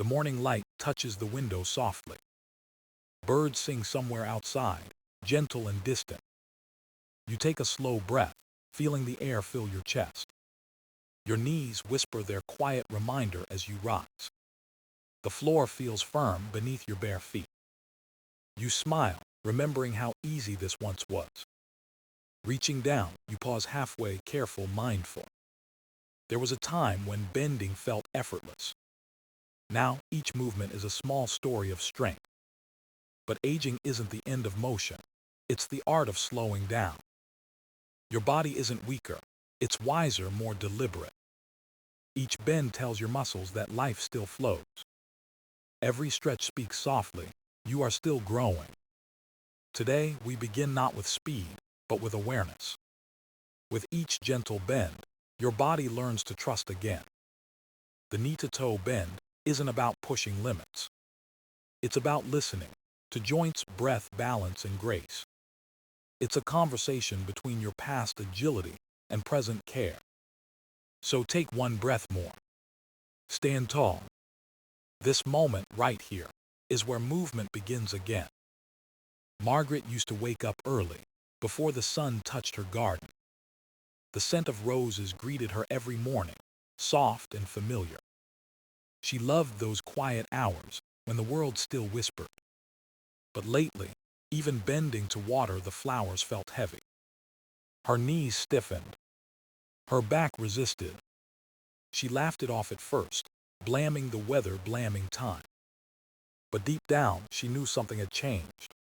The morning light touches the window softly. Birds sing somewhere outside, gentle and distant. You take a slow breath, feeling the air fill your chest. Your knees whisper their quiet reminder as you rise. The floor feels firm beneath your bare feet. You smile, remembering how easy this once was. Reaching down, you pause halfway, careful, mindful. There was a time when bending felt effortless. Now, each movement is a small story of strength. But aging isn't the end of motion. It's the art of slowing down. Your body isn't weaker. It's wiser, more deliberate. Each bend tells your muscles that life still flows. Every stretch speaks softly. You are still growing. Today, we begin not with speed, but with awareness. With each gentle bend, your body learns to trust again. The knee-to-toe bend isn't about pushing limits. It's about listening to joints, breath, balance, and grace. It's a conversation between your past agility and present care. So take one breath more. Stand tall. This moment right here is where movement begins again. Margaret used to wake up early, before the sun touched her garden. The scent of roses greeted her every morning, soft and familiar. She loved those quiet hours when the world still whispered. But lately, even bending to water the flowers felt heavy. Her knees stiffened. Her back resisted. She laughed it off at first, blaming the weather, blaming time. But deep down, she knew something had changed.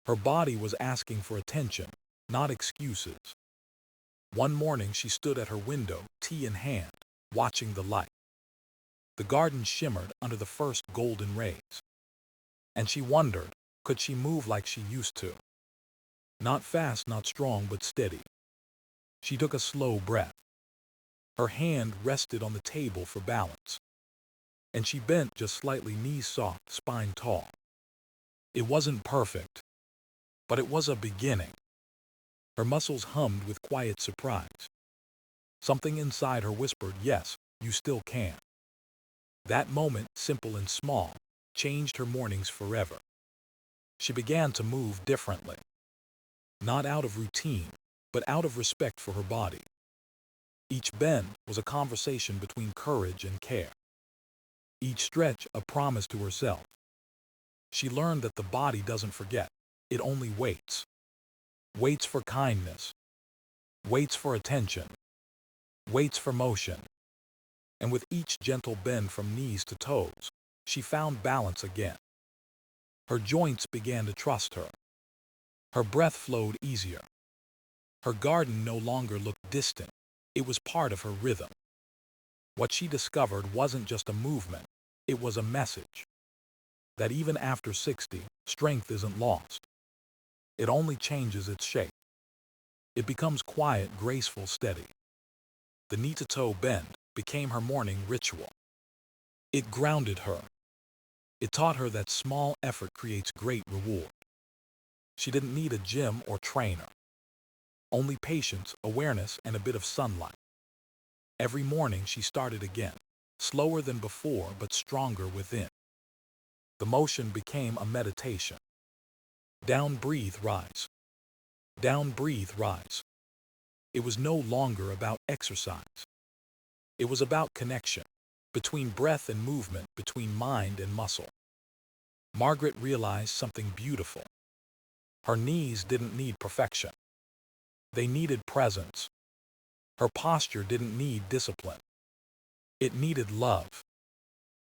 Her body was asking for attention, not excuses. One morning, she stood at her window, tea in hand, watching the light. The garden shimmered under the first golden rays. And she wondered, could she move like she used to? Not fast, not strong, but steady. She took a slow breath. Her hand rested on the table for balance. And she bent just slightly, knees soft, spine tall. It wasn't perfect, but it was a beginning. Her muscles hummed with quiet surprise. Something inside her whispered, yes, you still can. That moment, simple and small, changed her mornings forever. She began to move differently. Not out of routine, but out of respect for her body. Each bend was a conversation between courage and care. Each stretch a promise to herself. She learned that the body doesn't forget, it only waits. Waits for kindness. Waits for attention. Waits for motion. And with each gentle bend from knees to toes, she found balance again. Her joints began to trust her. Her breath flowed easier. Her garden no longer looked distant. It was part of her rhythm. What she discovered wasn't just a movement, it was a message. That even after 60, strength isn't lost. It only changes its shape. It becomes quiet, graceful, steady. The knee-to-toe bend became her morning ritual. It grounded her. It taught her that small effort creates great reward. She didn't need a gym or trainer. Only patience, awareness, and a bit of sunlight. Every morning she started again, slower than before but stronger within. The motion became a meditation. Down, breathe, rise. Down, breathe, rise. It was no longer about exercise. It was about connection, between breath and movement, between mind and muscle. Margaret realized something beautiful. Her knees didn't need perfection. They needed presence. Her posture didn't need discipline. It needed love.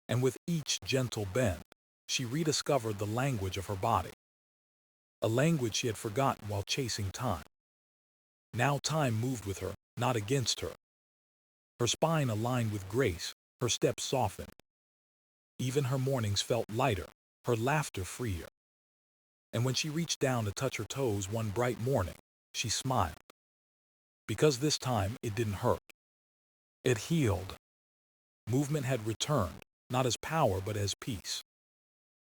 And with each gentle bend, she rediscovered the language of her body. A language she had forgotten while chasing time. Now time moved with her, not against her. Her spine aligned with grace, her steps softened. Even her mornings felt lighter, her laughter freer. And when she reached down to touch her toes one bright morning, she smiled. Because this time it didn't hurt. It healed. Movement had returned, not as power but as peace.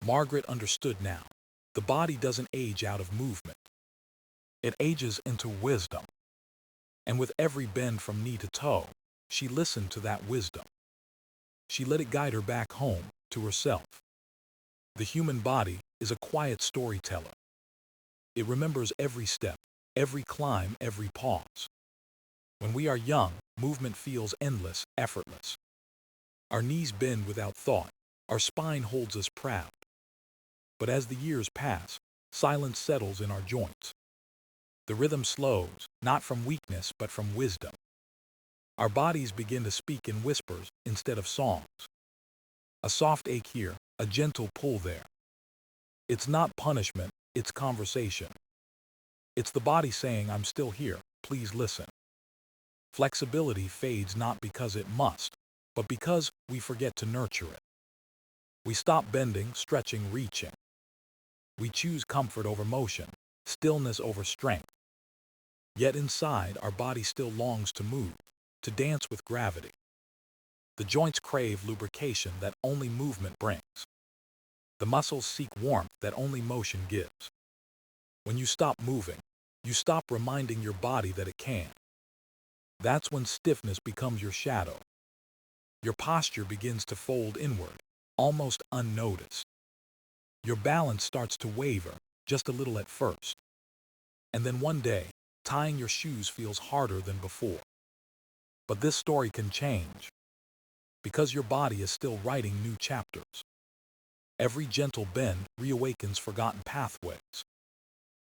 Margaret understood now. The body doesn't age out of movement. It ages into wisdom. And with every bend from knee to toe, she listened to that wisdom. She let it guide her back home, to herself. The human body is a quiet storyteller. It remembers every step, every climb, every pause. When we are young, movement feels endless, effortless. Our knees bend without thought, our spine holds us proud. But as the years pass, silence settles in our joints. The rhythm slows, not from weakness but from wisdom. Our bodies begin to speak in whispers instead of songs. A soft ache here, a gentle pull there. It's not punishment, it's conversation. It's the body saying, "I'm still here, please listen." Flexibility fades not because it must, but because we forget to nurture it. We stop bending, stretching, reaching. We choose comfort over motion, stillness over strength. Yet inside, our body still longs to move, to dance with gravity. The joints crave lubrication that only movement brings. The muscles seek warmth that only motion gives. When you stop moving, you stop reminding your body that it can. That's when stiffness becomes your shadow. Your posture begins to fold inward, almost unnoticed. Your balance starts to waver, just a little at first. And then one day, tying your shoes feels harder than before. But this story can change, because your body is still writing new chapters. Every gentle bend reawakens forgotten pathways.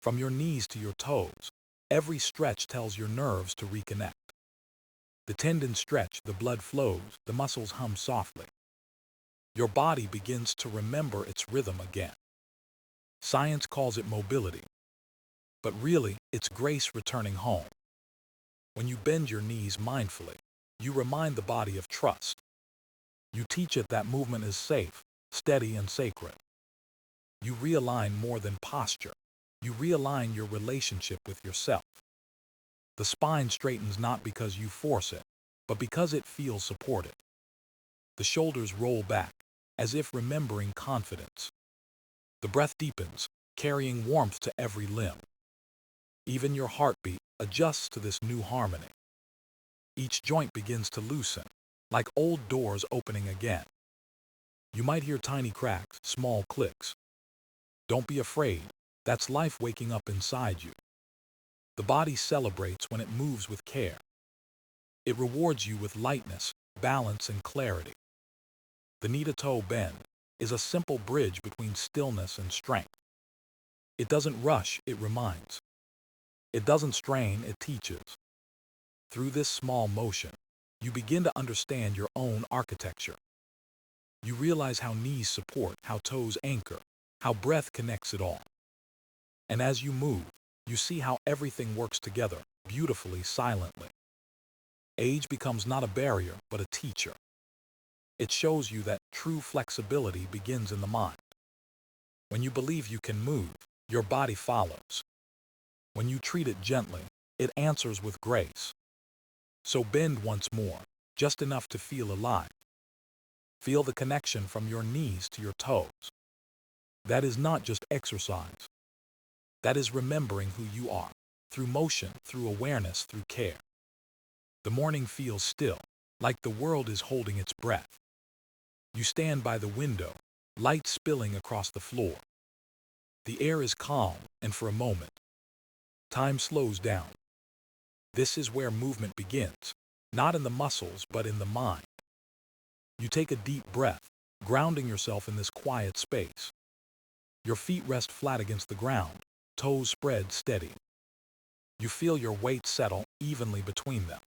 From your knees to your toes, every stretch tells your nerves to reconnect. The tendons stretch, the blood flows, the muscles hum softly. Your body begins to remember its rhythm again. Science calls it mobility, but really, it's grace returning home. When you bend your knees mindfully, you remind the body of trust. You teach it that movement is safe, steady, and sacred. You realign more than posture. You realign your relationship with yourself. The spine straightens not because you force it, but because it feels supported. The shoulders roll back, as if remembering confidence. The breath deepens, carrying warmth to every limb. Even your heartbeat adjusts to this new harmony. Each joint begins to loosen, like old doors opening again. You might hear tiny cracks, small clicks. Don't be afraid, that's life waking up inside you. The body celebrates when it moves with care. It rewards you with lightness, balance, and clarity. The knee-to-toe bend is a simple bridge between stillness and strength. It doesn't rush, it reminds. It doesn't strain, it teaches. Through this small motion, you begin to understand your own architecture. You realize how knees support, how toes anchor, how breath connects it all. And as you move, you see how everything works together, beautifully, silently. Age becomes not a barrier, but a teacher. It shows you that true flexibility begins in the mind. When you believe you can move, your body follows. When you treat it gently, it answers with grace. So bend once more, just enough to feel alive. Feel the connection from your knees to your toes. That is not just exercise. That is remembering who you are, through motion, through awareness, through care. The morning feels still, like the world is holding its breath. You stand by the window, light spilling across the floor. The air is calm, and for a moment, time slows down. This is where movement begins, not in the muscles, but in the mind. You take a deep breath, grounding yourself in this quiet space. Your feet rest flat against the ground, toes spread steady. You feel your weight settle evenly between them.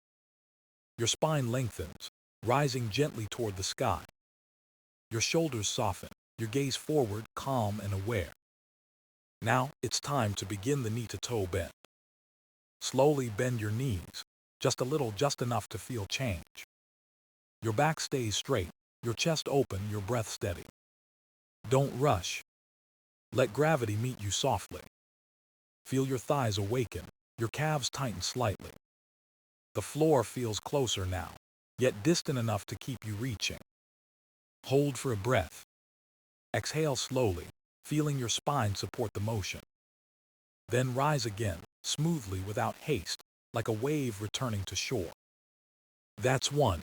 Your spine lengthens, rising gently toward the sky. Your shoulders soften, your gaze forward, calm and aware. Now it's time to begin the knee-to-toe bend. Slowly bend your knees, just a little, just enough to feel change. Your back stays straight, your chest open, your breath steady. Don't rush. Let gravity meet you softly. Feel your thighs awaken, your calves tighten slightly. The floor feels closer now, yet distant enough to keep you reaching. Hold for a breath. Exhale slowly, feeling your spine support the motion. Then rise again, smoothly without haste, like a wave returning to shore. That's one.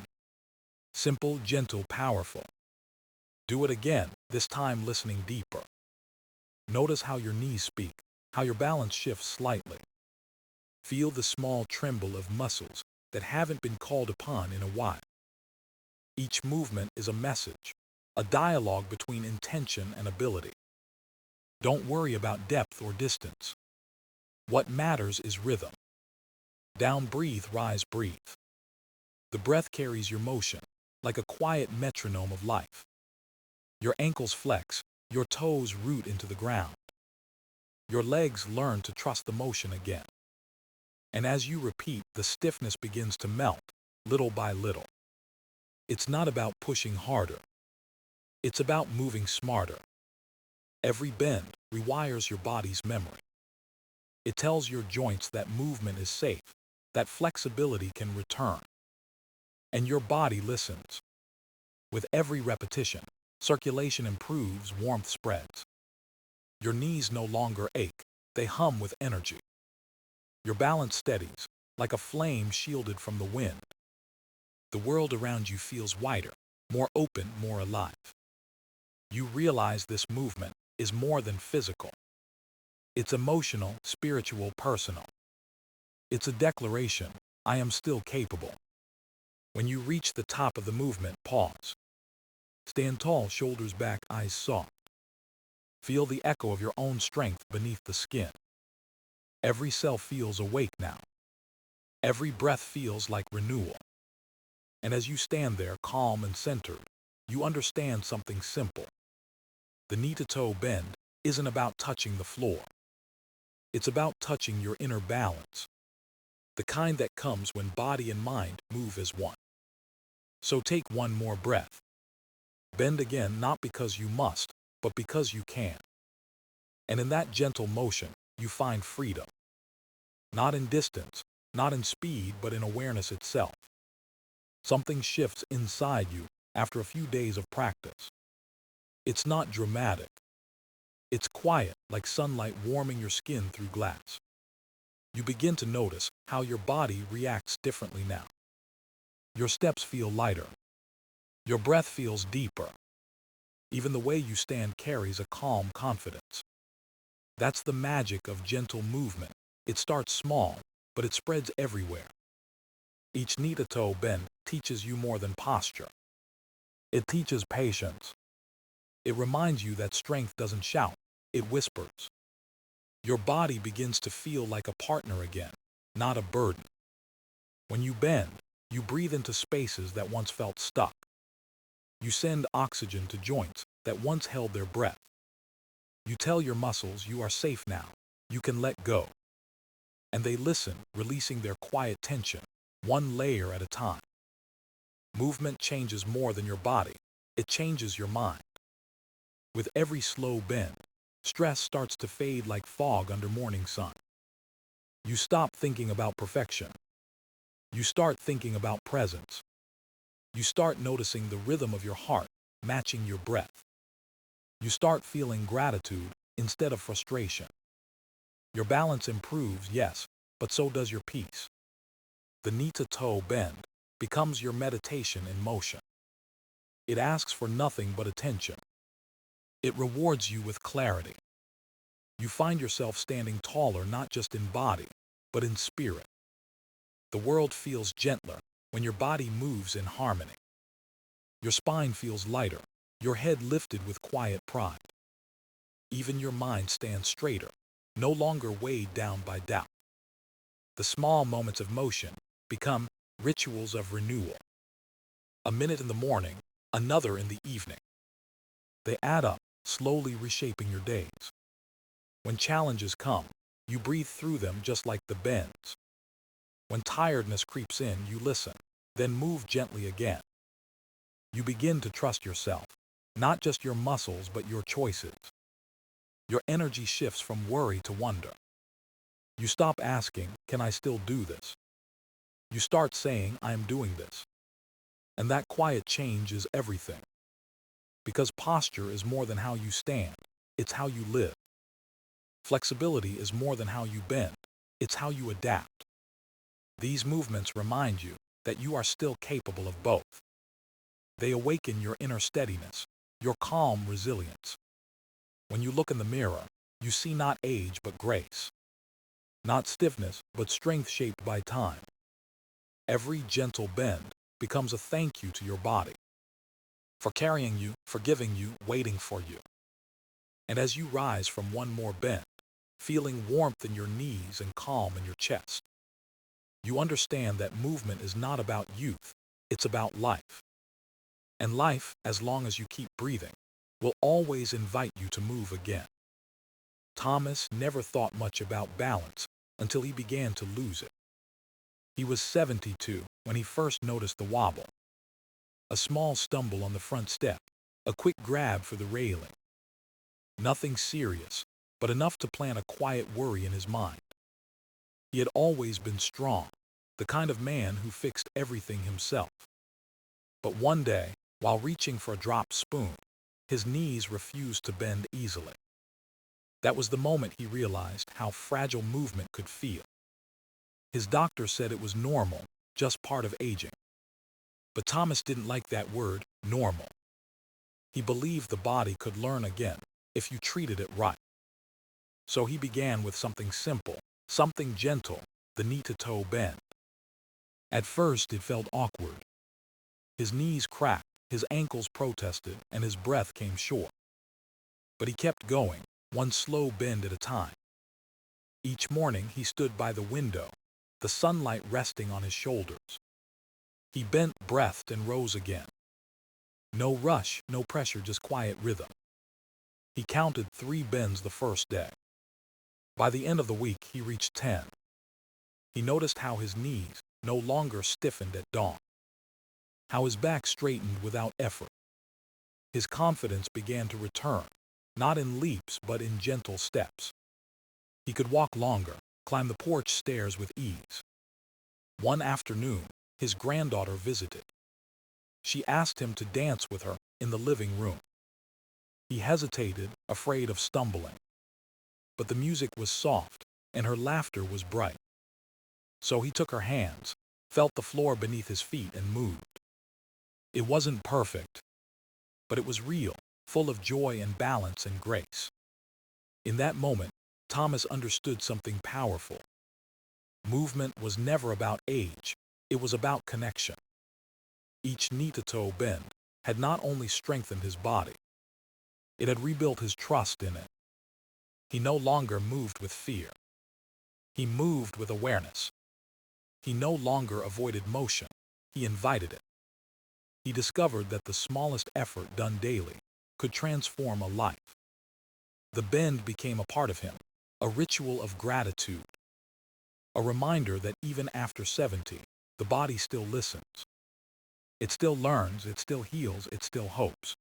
Simple, gentle, powerful. Do it again, this time listening deeper. Notice how your knees speak, how your balance shifts slightly. Feel the small tremble of muscles that haven't been called upon in a while. Each movement is a message, a dialogue between intention and ability. Don't worry about depth or distance. What matters is rhythm. Down, breathe, rise, breathe. The breath carries your motion, like a quiet metronome of life. Your ankles flex, your toes root into the ground. Your legs learn to trust the motion again. And as you repeat, the stiffness begins to melt, little by little. It's not about pushing harder. It's about moving smarter. Every bend rewires your body's memory. It tells your joints that movement is safe, that flexibility can return. And your body listens. With every repetition, circulation improves, warmth spreads. Your knees no longer ache, they hum with energy. Your balance steadies, like a flame shielded from the wind. The world around you feels wider, more open, more alive. You realize this movement is more than physical. It's emotional, spiritual, personal. It's a declaration, I am still capable. When you reach the top of the movement, pause. Stand tall, shoulders back, eyes soft. Feel the echo of your own strength beneath the skin. Every cell feels awake now. Every breath feels like renewal. And as you stand there, calm and centered, you understand something simple. The knee-to-toe bend isn't about touching the floor. It's about touching your inner balance, the kind that comes when body and mind move as one. So take one more breath. Bend again, not because you must, but because you can. And in that gentle motion, you find freedom. Not in distance, not in speed, but in awareness itself. Something shifts inside you after a few days of practice. It's not dramatic. It's quiet, like sunlight warming your skin through glass. You begin to notice how your body reacts differently now. Your steps feel lighter. Your breath feels deeper. Even the way you stand carries a calm confidence. That's the magic of gentle movement. It starts small, but it spreads everywhere. Each knee-to-toe bend teaches you more than posture. It teaches patience. It reminds you that strength doesn't shout, it whispers. Your body begins to feel like a partner again, not a burden. When you bend, you breathe into spaces that once felt stuck. You send oxygen to joints that once held their breath. You tell your muscles you are safe now, you can let go. And they listen, releasing their quiet tension, one layer at a time. Movement changes more than your body, it changes your mind. With every slow bend, stress starts to fade like fog under morning sun. You stop thinking about perfection. You start thinking about presence. You start noticing the rhythm of your heart matching your breath. You start feeling gratitude instead of frustration. Your balance improves, yes, but so does your peace. The knee-to-toe bend becomes your meditation in motion. It asks for nothing but attention. It rewards you with clarity. You find yourself standing taller not just in body, but in spirit. The world feels gentler when your body moves in harmony. Your spine feels lighter, your head lifted with quiet pride. Even your mind stands straighter, no longer weighed down by doubt. The small moments of motion become rituals of renewal. A minute in the morning, another in the evening. They add up, slowly reshaping your days. When challenges come, you breathe through them just like the bends. When tiredness creeps in, you listen, then move gently again. You begin to trust yourself, not just your muscles, but your choices. Your energy shifts from worry to wonder. You stop asking, can I still do this? You start saying, I am doing this. And that quiet change is everything. Because posture is more than how you stand, it's how you live. Flexibility is more than how you bend, it's how you adapt. These movements remind you that you are still capable of both. They awaken your inner steadiness, your calm resilience. When you look in the mirror, you see not age but grace, not stiffness but strength shaped by time. Every gentle bend becomes a thank you to your body for carrying you, forgiving you, waiting for you. And as you rise from one more bend, feeling warmth in your knees and calm in your chest, you understand that movement is not about youth, it's about life. And life, as long as you keep breathing, will always invite you to move again. Thomas never thought much about balance until he began to lose it. He was 72 when he first noticed the wobble. A small stumble on the front step, a quick grab for the railing. Nothing serious, but enough to plant a quiet worry in his mind. He had always been strong, the kind of man who fixed everything himself. But one day, while reaching for a dropped spoon, his knees refused to bend easily. That was the moment he realized how fragile movement could feel. His doctor said it was normal, just part of aging. But Thomas didn't like that word, normal. He believed the body could learn again if you treated it right. So he began with something simple, something gentle, the knee-to-toe bend. At first it felt awkward. His knees cracked, his ankles protested, and his breath came short. But he kept going, one slow bend at a time. Each morning he stood by the window, the sunlight resting on his shoulders. He bent, breathed, and rose again. No rush, no pressure, just quiet rhythm. He counted 3 bends the first day. By the end of the week, he reached 10. He noticed how his knees no longer stiffened at dawn, how his back straightened without effort. His confidence began to return, not in leaps but in gentle steps. He could walk longer, climb the porch stairs with ease. One afternoon, his granddaughter visited. She asked him to dance with her in the living room. He hesitated, afraid of stumbling. But the music was soft, and her laughter was bright. So he took her hands, felt the floor beneath his feet, and moved. It wasn't perfect, but it was real, full of joy and balance and grace. In that moment, Thomas understood something powerful. Movement was never about age, it was about connection. Each knee-to-toe bend had not only strengthened his body, it had rebuilt his trust in it. He no longer moved with fear. He moved with awareness. He no longer avoided motion, he invited it. He discovered that the smallest effort done daily could transform a life. The bend became a part of him, a ritual of gratitude, a reminder that even after 70, the body still listens. It still learns, it still heals, it still hopes.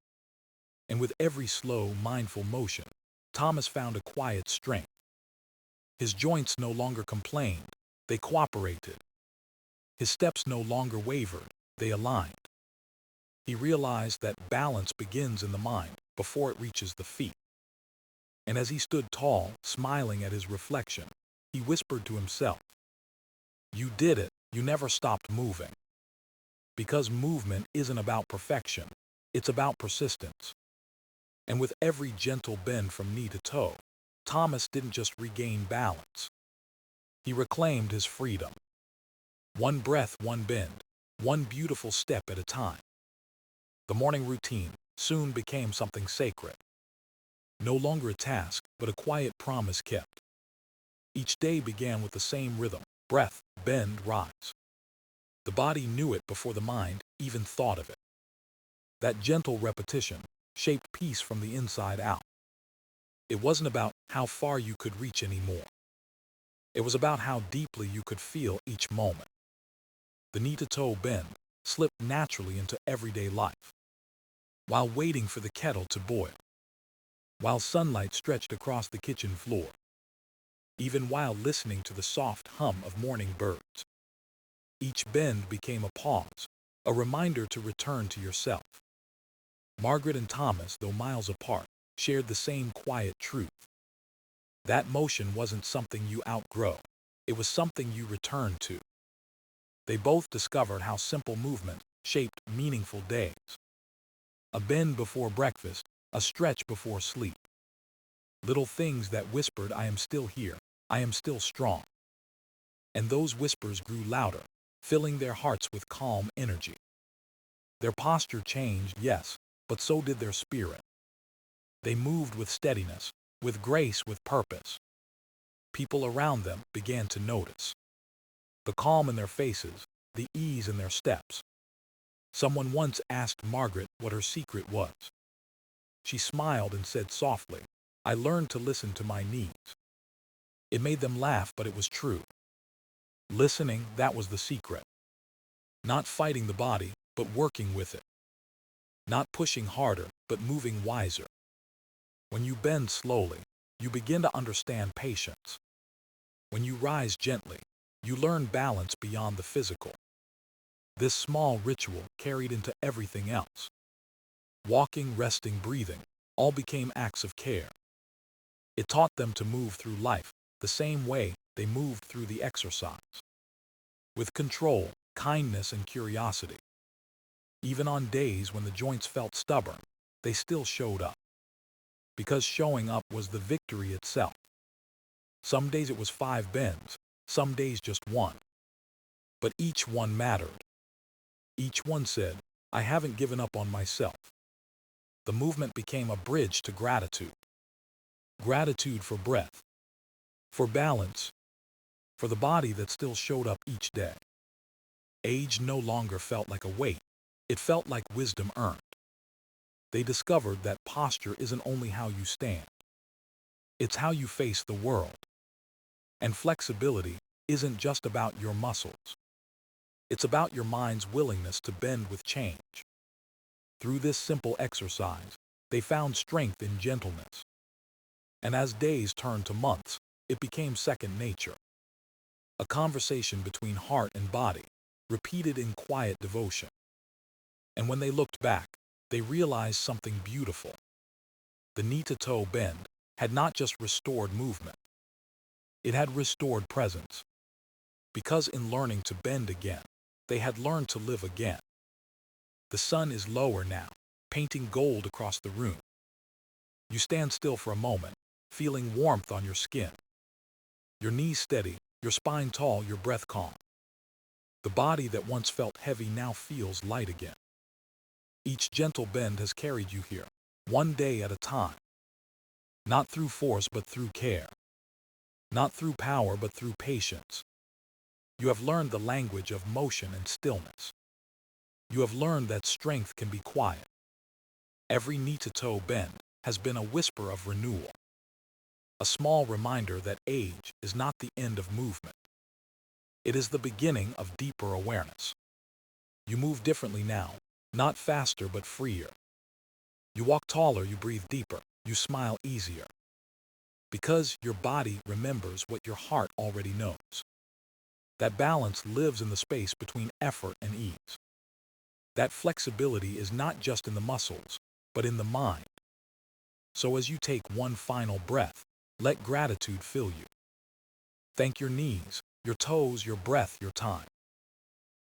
And with every slow, mindful motion, Thomas found a quiet strength. His joints no longer complained, they cooperated. His steps no longer wavered, they aligned. He realized that balance begins in the mind before it reaches the feet. And as he stood tall, smiling at his reflection, he whispered to himself, "You did it, you never stopped moving." Because movement isn't about perfection, it's about persistence. And with every gentle bend from knee to toe, Thomas didn't just regain balance. He reclaimed his freedom. One breath, one bend, one beautiful step at a time. The morning routine soon became something sacred. No longer a task, but a quiet promise kept. Each day began with the same rhythm: breath, bend, rise. The body knew it before the mind even thought of it. That gentle repetition shaped peace from the inside out. It wasn't about how far you could reach anymore. It was about how deeply you could feel each moment. The knee-to-toe bend slipped naturally into everyday life. While waiting for the kettle to boil, while sunlight stretched across the kitchen floor, even while listening to the soft hum of morning birds. Each bend became a pause, a reminder to return to yourself. Margaret and Thomas, though miles apart, shared the same quiet truth. That motion wasn't something you outgrow, it was something you return to. They both discovered how simple movement shaped meaningful days. A bend before breakfast, a stretch before sleep. Little things that whispered, I am still here, I am still strong. And those whispers grew louder, filling their hearts with calm energy. Their posture changed, yes, but so did their spirit. They moved with steadiness, with grace, with purpose. People around them began to notice the calm in their faces, the ease in their steps. Someone once asked Margaret what her secret was. She smiled and said softly, I learned to listen to my needs. It made them laugh, but it was true. Listening, that was the secret. Not fighting the body, but working with it. Not pushing harder, but moving wiser. When you bend slowly, you begin to understand patience. When you rise gently, you learn balance beyond the physical. This small ritual carried into everything else. Walking, resting, breathing, all became acts of care. It taught them to move through life the same way they moved through the exercise. With control, kindness, and curiosity. Even on days when the joints felt stubborn, they still showed up. Because showing up was the victory itself. Some days it was 5 bends, some days just 1. But each one mattered. Each one said, I haven't given up on myself. The movement became a bridge to gratitude. Gratitude for breath, for balance, for the body that still showed up each day. Age no longer felt like a weight, it felt like wisdom earned. They discovered that posture isn't only how you stand, it's how you face the world. And flexibility isn't just about your muscles. It's about your mind's willingness to bend with change. Through this simple exercise, they found strength in gentleness. And as days turned to months, it became second nature. A conversation between heart and body, repeated in quiet devotion. And when they looked back, they realized something beautiful. The knee-to-toe bend had not just restored movement. It had restored presence. Because in learning to bend again, they had learned to live again. The sun is lower now, painting gold across the room. You stand still for a moment, feeling warmth on your skin. Your knees steady, your spine tall, your breath calm. The body that once felt heavy now feels light again. Each gentle bend has carried you here, one day at a time. Not through force, but through care. Not through power, but through patience. You have learned the language of motion and stillness. You have learned that strength can be quiet. Every knee-to-toe bend has been a whisper of renewal. A small reminder that age is not the end of movement. It is the beginning of deeper awareness. You move differently now, not faster but freer. You walk taller, you breathe deeper, you smile easier. Because your body remembers what your heart already knows. That balance lives in the space between effort and ease. That flexibility is not just in the muscles, but in the mind. So as you take one final breath, let gratitude fill you. Thank your knees, your toes, your breath, your time.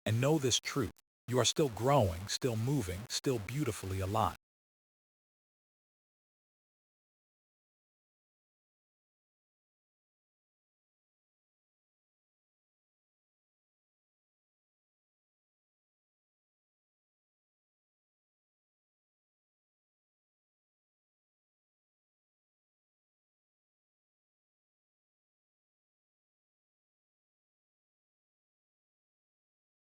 And know this truth, you are still growing, still moving, still beautifully alive.